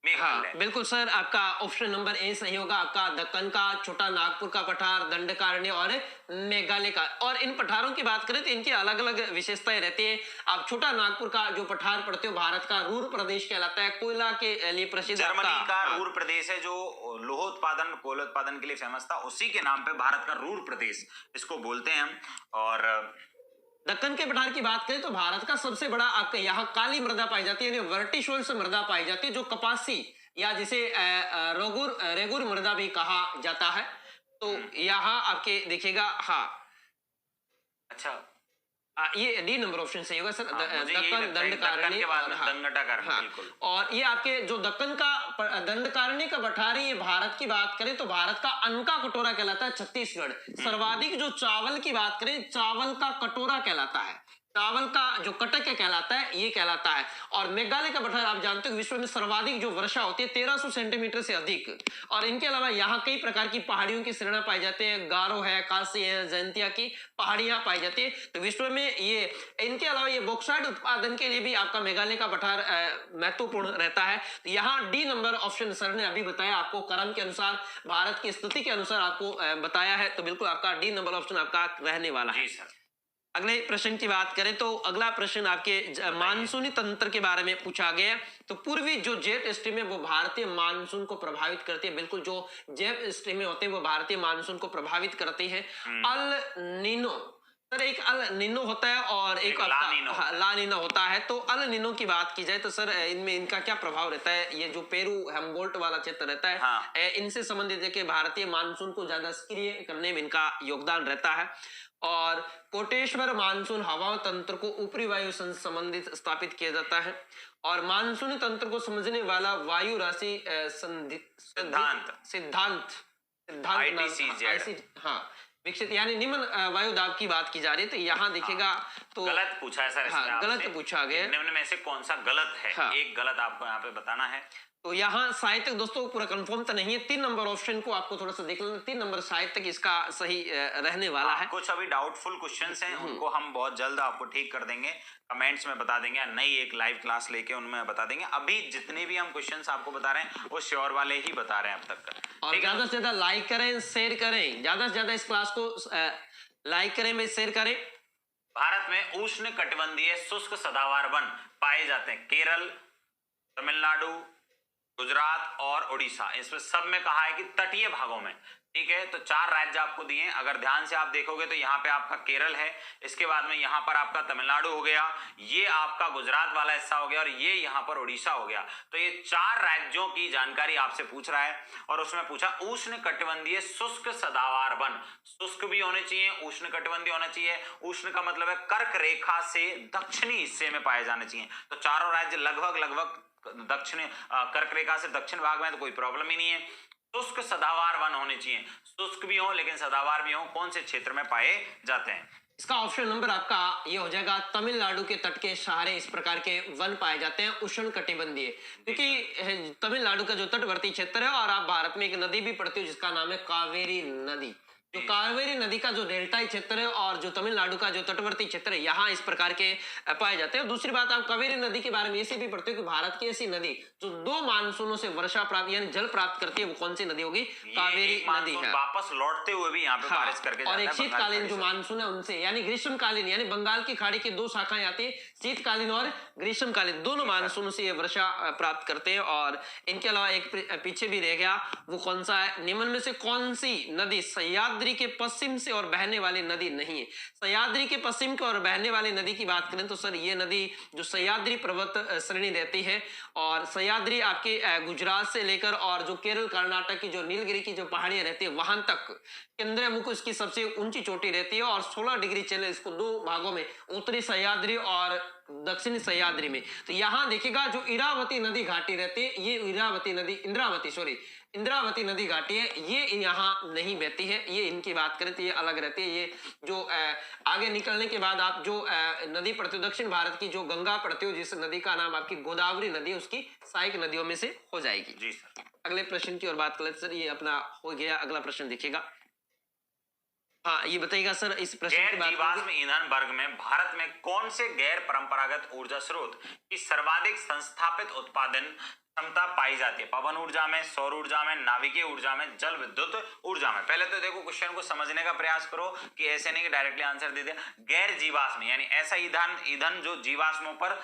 हाँ बिल्कुल सर, आपका ऑप्शन नंबर ए सही होगा। आपका दक्कन का, छोटा नागपुर का पठार, दंडकारण्य और मेघालय का। और इन पठारों की बात करें तो इनकी अलग अलग विशेषताएं रहती है। आप छोटा नागपुर का जो पठार पढ़ते हो, भारत का रूर प्रदेश कहलाता है, कोयला के लिए प्रसिद्ध, जर्मनी का रूर प्रदेश है जो लोहोत्पादन, कोयला उत्पादन के लिए फेमस था, उसी के नाम पे भारत का रूर प्रदेश इसको बोलते हैं हम। और दक्कन के पठार की बात करें तो भारत का सबसे बड़ा आपके यहाँ काली मृदा पाई जाती है, वर्टिशोल्स मृदा पाई जाती है, जो कपासी या जिसे रेगुर मृदा भी कहा जाता है। तो यहाँ आपके देखिएगा, हाँ अच्छा ये डी नंबर ऑप्शन सही होगा सर। दक्कन, दंडकारण्य और ये आपके जो दक्कन का दंडकारण्य का पठार है, ये भारत की बात करें तो भारत का अन्न का कटोरा कहलाता है छत्तीसगढ़। सर्वाधिक जो चावल की बात करें, चावल का कटोरा कहलाता है। चावल का जो कटक कहलाता है ये कहलाता है। और मेघालय का पठार आप जानते हो विश्व में सर्वाधिक जो वर्षा होती है 1300 सेंटीमीटर से अधिक। और इनके अलावा यहाँ कई प्रकार की पहाड़ियों की श्रेणियां पाई जाती है, गारो है, कासी है, जयंतिया की पहाड़ियां पाई जाती है। तो विश्व में ये, इनके अलावा ये बॉक्साइट उत्पादन के लिए भी आपका मेघालय का पठार महत्वपूर्ण रहता है। तो यहाँ डी नंबर ऑप्शन सर ने अभी बताया आपको, क्रम के अनुसार, भारत की स्थिति के अनुसार आपको बताया है, तो बिल्कुल आपका डी नंबर ऑप्शन आपका रहने वाला है। अगले प्रश्न की बात करें तो अगला प्रश्न आपके मानसूनी तंत्र के बारे में पूछा गया है। तो पूर्वी जो जेट स्ट्रीम है वो भारतीय मानसून को प्रभावित करती है। बिल्कुल, जो जेट स्ट्रीम होते हैं वो भारतीय मानसून को प्रभावित करती है। अल नीनो, सर एक अल नीनो होता है और एक ला नीनो होता है। तो अल नीनो की बात की जाए तो सर इनमें इनका क्या प्रभाव रहता है? ये जो पेरू हेम्बोल्ट वाला क्षेत्र रहता है, हाँ। इनसे संबंधित है कि भारतीय मानसून को ज्यादा सक्रिय करने में इनका योगदान रहता है। और कोटेश्वर मानसून हवा तंत्र को ऊपरी वायु से संबंधित स्थापित किया जाता है। और मानसूनी तंत्र को समझने वाला वायु राशि सिद्धांत हाँ विकसित, यानी निम्न वायु दाब की बात की जा रही है। तो यहाँ देखिएगा तो गलत पूछा है सर, हाँ, गलत पूछा गया। निम्न में से कौन सा गलत है? हाँ। एक गलत आपको यहाँ पे बताना है। तो यहाँ साहित्यक दोस्तों पूरा कंफर्म तो नहीं है, 3 नंबर ऑप्शन को आपको थोड़ा सा देख लेना, 3 नंबर साहित्यक इसका सही रहने वाला है। कुछ अभी डाउटफुल क्वेश्चंस हैं, उनको हम बहुत जल्द आपको ठीक कर देंगे, कमेंट्स में बता देंगे, नई एक लाइव क्लास लेके उनमें बता देंगे। अभी जितने भी हम क्वेश्चंस आपको बता रहे हैं वो श्योर वाले ही बता रहे हैं अब तक। और ज्यादा से ज्यादा लाइक करें, शेयर करें, ज्यादा से ज्यादा इस क्लास को लाइक करें, में शेयर करें। भारत में उष्ण कटिबंधीय शुष्क सदाबहार वन पाए जाते हैं केरल, तमिलनाडु, गुजरात और उड़ीसा। इसमें सब में कहा है कि तटीय भागों में, ठीक है। तो 4 राज्य आपको दिए हैं, अगर ध्यान से आप देखोगे तो यहाँ पे आपका केरल है, इसके बाद में यहाँ पर आपका तमिलनाडु हो गया, ये आपका गुजरात वाला हिस्सा हो गया और ये यहाँ पर उड़ीसा हो गया। तो ये 4 राज्यों की जानकारी आपसे पूछ रहा है और उसमें पूछा उष्ण कटिबंधीय शुष्क सदाबहार वन। शुष्क भी होने चाहिए, उष्ण कटिबंधीय होना चाहिए। उष्ण का मतलब है कर्क रेखा से दक्षिणी हिस्से में पाए जाने चाहिए। तो चारों राज्य लगभग दक्षिण कर्क रेखा से दक्षिण भाग में, तो कोई प्रॉब्लम ही नहीं है। शुष्क सदाबहार वन होने चाहिए, शुष्क भी हो लेकिन सदाबहार भी हो। कौन से क्षेत्र में पाए जाते हैं? इसका ऑप्शन नंबर आपका ये हो जाएगा, तमिलनाडु के तट के सहारे इस प्रकार के वन पाए जाते हैं उष्ण कटिबंधीय। क्योंकि तमिलनाडु का जो तटवर्ती क्षेत्र है और आप भारत में एक नदी भी पड़ती है जिसका नाम है कावेरी नदी। जो कावेरी नदी का जो डेल्टाई क्षेत्र है और जो तमिलनाडु का जो तटवर्ती क्षेत्र है, यहाँ इस प्रकार के पाए जाते हैं। दूसरी बात, आप कावेरी नदी के बारे में ऐसे भी पढ़ते हो कि भारत की ऐसी नदी जो 2 मानसूनों से वर्षा प्राप्त यानी जल प्राप्त करती है, वो कौन सी नदी होगी? कावेरी नदी है। वापस लौटते हुए भी यहाँ पे बारिश करके और एक शीतकालीन जो मानसून है उनसे, यानी ग्रीष्मकालीन, यानी बंगाल की खाड़ी की 2 शाखाएं आती है, शीतकालीन और ग्रीष्मकालीन, दोनों मानसून से ये वर्षा प्राप्त करते हैं। और इनके अलावा एक पीछे भी रह गया, वो कौन सा है? निम्न में से कौन सी नदी सह्याद्री के पश्चिम से और बहने वाली नदी नहीं है? सह्याद्री के पश्चिम की और बहने वाली नदी की बात करें तो सर ये नदी जो सह्याद्री पर्वत श्रेणी रहती है, और सह्याद्री आपके गुजरात से लेकर और जो केरल कर्नाटक की जो नीलगिरी की जो पहाड़ियां रहती है वहां तक केंद्रमुख इसकी सबसे ऊंची चोटी रहती है। और 16 डिग्री चले इसको 2 भागों में, उत्तरी सह्याद्री और दक्षिणी सह्याद्री में। तो यहाँ देखिएगा जो इरावती नदी घाटी रहती है, ये इंद्रावती नदी घाटी है, ये यहाँ नहीं बहती है। ये इनकी बात करें तो ये अलग रहती है। ये जो आगे निकलने के बाद आप जो नदी पड़ती हो दक्षिण भारत की, जो गंगा पड़ती हो, जिस नदी का नाम आपकी गोदावरी नदी है, उसकी सहायक नदियों में से हो जाएगी। जी सर। अगले प्रश्न की ओर बात करें सर, ये अपना हो गया। अगला प्रश्न देखिएगा, हाँ ये बताइएगा सर इस प्रश्न की बात। जीवाश्म ईंधन वर्ग में भारत में कौन से गैर परंपरागत ऊर्जा स्रोत की सर्वाधिक संस्थापित उत्पादन क्षमता पाई जाती है? पवन ऊर्जा में, सौर ऊर्जा में, नाभिकीय ऊर्जा में, जल विद्युत ऊर्जा में। पहले तो देखो क्वेश्चन को समझने का प्रयास करो कि ऐसे नहीं कि डायरेक्टली आंसर दे दिया। गैर जीवाश्म यानी ऐसा ईंधन जो जीवाश्मों पर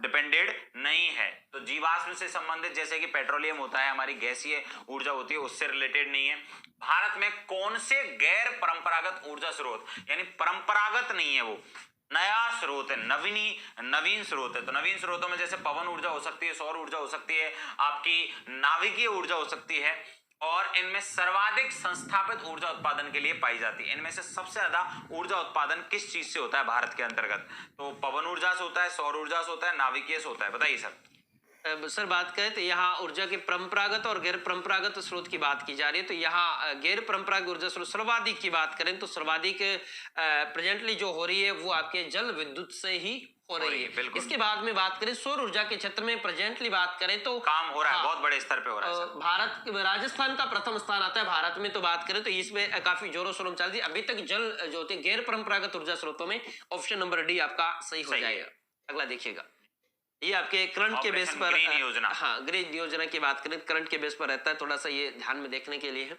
डिपेंडेड नहीं है। तो जीवाश्म से संबंधित जैसे कि पेट्रोलियम होता है, हमारी गैसीय ऊर्जा होती है, उससे रिलेटेड नहीं है। भारत में कौन से गैर परंपरागत ऊर्जा स्रोत, यानी परंपरागत नहीं है, वो नया स्रोत है, नवीन स्रोत है। तो नवीन स्रोतों में जैसे पवन ऊर्जा हो सकती है, सौर ऊर्जा हो सकती है, आपकी नाभिकीय ऊर्जा हो सकती है, और इनमें सर्वाधिक संस्थापित ऊर्जा उत्पादन के लिए पाई जाती है। इनमें से सबसे ज्यादा ऊर्जा उत्पादन किस चीज से होता है भारत के अंतर्गत? तो पवन ऊर्जा से होता है, सौर ऊर्जा से होता है, नाभिकीय से होता है। बताइए सर। सर बात करें तो यहाँ ऊर्जा के परंपरागत और गैर परंपरागत स्रोत की बात की जा रही है। तो यहाँ गैर परंपरागत ऊर्जा स्रोत सर्वाधिक की बात करें तो सर्वाधिक प्रेजेंटली जो हो रही है वो आपके जल विद्युत से ही हो रही है। बिल्कुल। इसके बाद में बात करें सौर ऊर्जा के क्षेत्र में प्रेजेंटली बात करें तो काम हो रहा है, हाँ, बहुत बड़े स्तर पे हो रहा है सर। भारत राजस्थान का प्रथम स्थान आता है भारत में। तो बात करें तो इसमें काफी जोरों शोरों चल रही है। अभी तक जल जो होते हैं गैर परंपरागत ऊर्जा स्रोतों में ऑप्शन नंबर डी आपका सही हो जाएगा। अगला देखिएगा, ये आपके करंट के बेस पर ग्रीन योजना। हाँ, ग्रीन योजना की बात करें करंट के बेस पर रहता है, थोड़ा सा ये ध्यान में देखने के लिए है।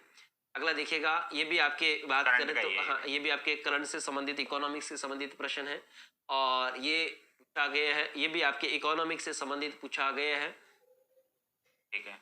अगला देखिएगा, ये भी आपके बात करें तो हाँ, ये भी आपके करंट से संबंधित इकोनॉमिक्स से संबंधित प्रश्न है और ये पूछा गया है, ये भी आपके इकोनॉमिक्स से संबंधित पूछा गया है। ठीक है,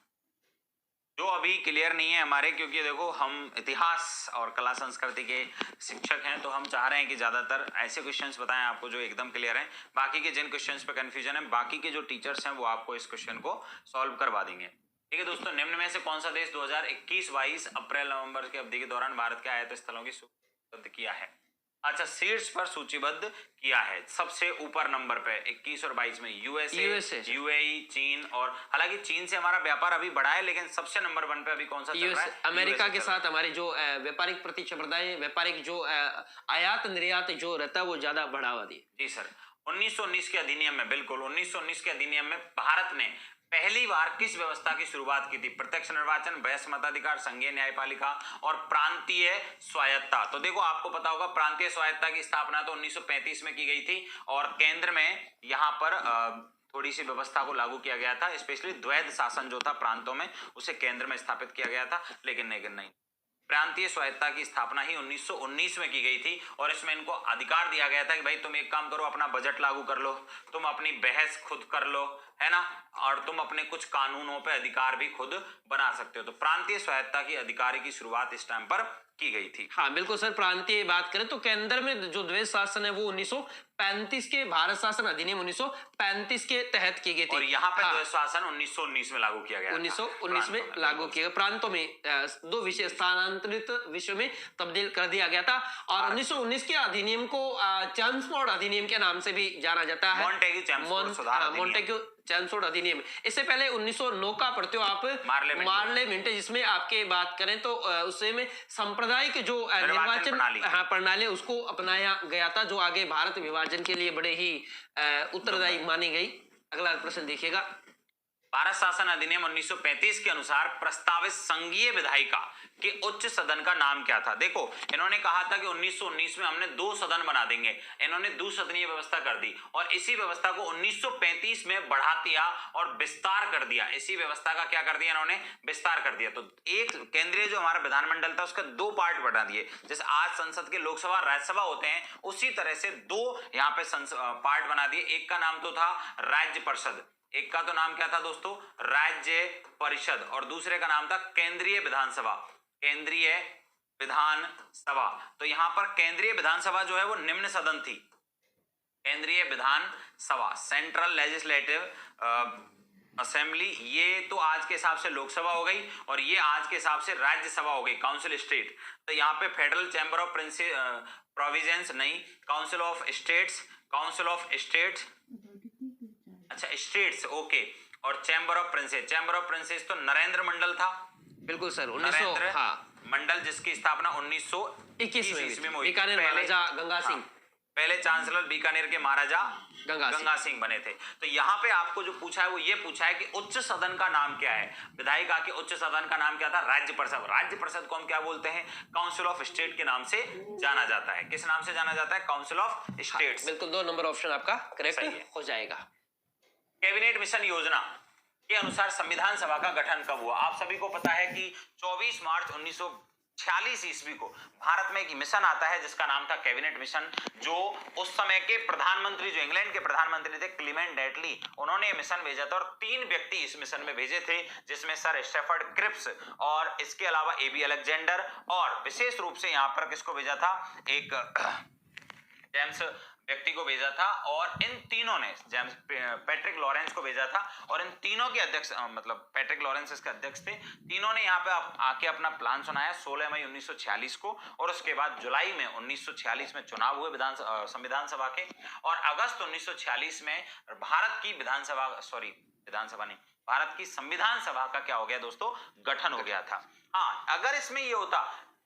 जो अभी क्लियर नहीं है हमारे, क्योंकि देखो हम इतिहास और कला संस्कृति के शिक्षक हैं, तो हम चाह रहे हैं कि ज्यादातर ऐसे क्वेश्चंस बताएं आपको जो एकदम क्लियर हैं। बाकी के जिन क्वेश्चंस पे कंफ्यूजन है, बाकी के जो टीचर्स हैं वो आपको इस क्वेश्चन को सॉल्व करवा देंगे। ठीक है दोस्तों, निम्न में से कौन सा देश 2021-22 अप्रैल नवंबर की अवधि के दौरान भारत के आयात स्थलों की सूचीबद्ध किया है? अच्छा, शीर्ष पर सूचीबद्ध किया है सबसे ऊपर नंबर पे 21 और 22 में यूएसए, यूएई, चीन। और हालांकि चीन से हमारा व्यापार अभी बढ़ा है, लेकिन सबसे नंबर 1 पे अभी कौन सा चल रहा है? अमेरिका के साथ हमारी जो व्यापारिक प्रतिस्पर्धाएं, व्यापारिक जो आयात निर्यात जो रहता है वो ज्यादा बढ़ावा दी। जी सर, 1919 के अधिनियम में, बिल्कुल 1919 के अधिनियम में भारत ने पहली बार किस व्यवस्था की शुरुआत की थी? प्रत्यक्ष निर्वाचन, वयस्क मताधिकार, संघीय न्यायपालिका और प्रांतीय स्वायत्ता। तो देखो, आपको पता होगा प्रांतीय स्वायत्ता की स्थापना तो 1935 में की गई थी और केंद्र में यहाँ पर थोड़ी सी व्यवस्था को लागू किया गया था, स्पेशली द्वैध शासन जो था प्रांतों में, उसे केंद्र में स्थापित किया गया था। लेकिन नहीं, प्रांतीय स्वायत्ता की स्थापना ही 1919 में की गई थी और इसमें इनको अधिकार दिया गया था कि भाई तुम एक काम करो, अपना बजट लागू कर लो, तुम अपनी बहस खुद कर लो, है ना, और तुम अपने कुछ कानूनों पे अधिकार भी खुद बना सकते हो। तो प्रांतीय स्वायत्ता की अधिकार की शुरुआत इस टाइम पर की गई थी। हाँ बिल्कुल सर, प्रांतीय बात करें तो केंद्र में जो द्वैध शासन है वो 1935 के भारत शासन अधिनियम 1935 के तहत की गई थी और यहाँ पे द्वैध शासन 1919 में लागू किया गया, 1919 में लागू किया गया। प्रांतों में दो विषय स्थानांतरित विषयों में तब्दील कर दिया गया था और 1919 के अधिनियम को चैम्सफोर्ड अधिनियम के नाम से भी जाना जाता है, मॉन्टेग्यू चैम्सफोर्ड अधिनियम। इससे पहले 1909 का पढ़ते हो आप, मार्ले मिंटो, जिसमें आपके बात करें तो उससे में सांप्रदायिक जो निर्वाचन प्रणाली उसको अपनाया गया था, जो आगे भारत विभाजन के लिए बड़े ही उत्तरदायी मानी गई। अगला प्रश्न देखिएगा, भारत शासन अधिनियम 1935 के अनुसार प्रस्तावित संघीय विधायिका के उच्च सदन का नाम क्या था? देखो, इन्होंने कहा था कि 1919 में हमने 2 सदन बना देंगे, इन्होंने द्विसदनीय व्यवस्था कर दी और इसी व्यवस्था को 1935 में बढ़ा दिया और विस्तार कर दिया। इसी व्यवस्था का क्या कर दिया इन्होंने? विस्तार कर दिया। तो एक केंद्रीय जो हमारा विधानमंडल था उसका 2 पार्ट बना दिए, जैसे आज संसद के लोकसभा राज्यसभा होते हैं, उसी तरह से 2 यहाँ पे पार्ट बना दिए। एक का नाम तो था राज्य परिषद, एक का तो नाम क्या था दोस्तों? राज्य परिषद, और दूसरे का नाम था केंद्रीय विधानसभा, केंद्रीय विधानसभा। तो यहां पर केंद्रीय विधानसभा जो है वो निम्न सदन थी, केंद्रीय विधानसभा, सेंट्रल लेजिस्लेटिव असेंबली। ये तो आज के हिसाब से लोकसभा हो गई और ये आज के हिसाब से राज्यसभा हो गई, काउंसिल स्टेट। तो यहाँ पे फेडरल चैम्बर ऑफ प्रोविजंस नहीं, council of states, council of states, अच्छा स्टेट्स, ओके। और chamber of princess, chamber of princess तो नरेंद्र मंडल था, बिल्कुल सर, नरेंद्र मंडल, जिसकी स्थापना 1921 में हुई। बीकानेर महाराजा गंगा सिंह, पहले चांसलर बीकानेर के महाराजा गंगा सिंह बने थे। तो यहाँ पे आपको जो पूछा है वो ये पूछा है कि उच्च सदन का नाम क्या है? विधायिका के उच्च सदन का नाम क्या था? राज्य परिषद। राज्य परिषद को हम क्या बोलते हैं? काउंसिल ऑफ स्टेट के नाम से जाना जाता है। किस नाम से जाना जाता है? Council of states. बिल्कुल, 2 नंबर ऑप्शन आपका करेक्ट हो जाएगा। कैबिनेट मिशन योजना के अनुसार संविधान सभा का गठन कब हुआ? आप सभी को पता है कि 24 मार्च 1946 ईस्वी को भारत में एक मिशन आता है जिसका नाम था कैबिनेट मिशन, जो उस समय के प्रधानमंत्री, जो इंग्लैंड के प्रधानमंत्री थे क्लीमेंट एटली, उन्होंने मिशन भेजा था और 3 व्यक्ति इस मिशन में भेजे थे, जिसमें सर स्टैफर्ड क्रिप्स और इसके अलावा एबी अलेक्जेंडर, और विशेष रूप से यहाँ पर किसको भेजा था? एक जेम्स व्यक्ति को भेजा था, और इन तीनों ने जेम्स पैट्रिक लॉरेंस को भेजा था, और इन तीनों के अध्यक्ष, मतलब पैट्रिक लॉरेंस इसके अध्यक्ष थे। तीनों ने यहाँ पे आके अपना प्लान सुनाया 16 मई 1946 को, और उसके बाद जुलाई में 1946 में चुनाव हुए संविधान सभा के, और अगस्त 1946 में भारत की विधानसभा, विधानसभा नहीं, भारत की संविधान सभा का क्या हो गया दोस्तों, गठन हो गया था। हाँ, अगर इसमें ये होता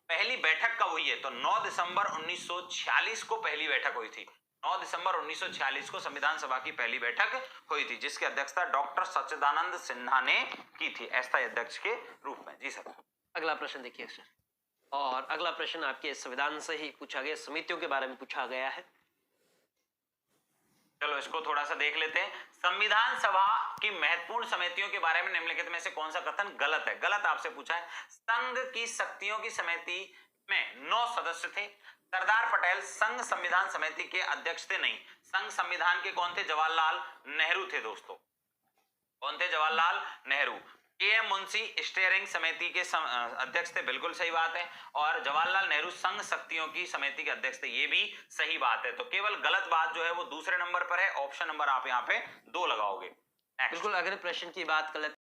पहली बैठक कब हुई है, तो 9 दिसंबर 1946 को पहली बैठक हुई थी। 9 दिसंबर 1946 को संविधान सभा की पहली बैठक हुई थी, जिसकी अध्यक्षता डॉक्टर सच्चिदानंद सिन्हा ने की थी अस्थायी अध्यक्ष के रूप में। जी सर। अगला प्रश्न देखिए सर, और अगला प्रश्न आपके संविधान से ही पूछा गया, समितियों के बारे में पूछा गया है। चलो इसको थोड़ा सा देख लेते हैं। संविधान सभा की महत्वपूर्ण समितियों के बारे में निम्नलिखित में से कौन सा कथन गलत है? गलत आपसे पूछा है। संघ की शक्तियों की समिति में 9 सदस्य थे। सरदार पटेल संघ संविधान समिति के अध्यक्ष थे नहीं, संघ संविधान के कौन थे? जवाहरलाल नेहरू थे दोस्तों। कौन थे? जवाहरलाल नेहरू। के.एम. मुंशी स्टीयरिंग समिति के अध्यक्ष थे, बिल्कुल सही बात है। और जवाहरलाल नेहरू संघ शक्तियों की समिति के अध्यक्ष थे, ये भी सही बात है। तो केवल गलत बात जो है वो दूसरे नंबर पर है, ऑप्शन नंबर आप यहाँ पे 2 लगाओगे। बिल्कुल, अगले प्रश्न की बात कर लेते हैं।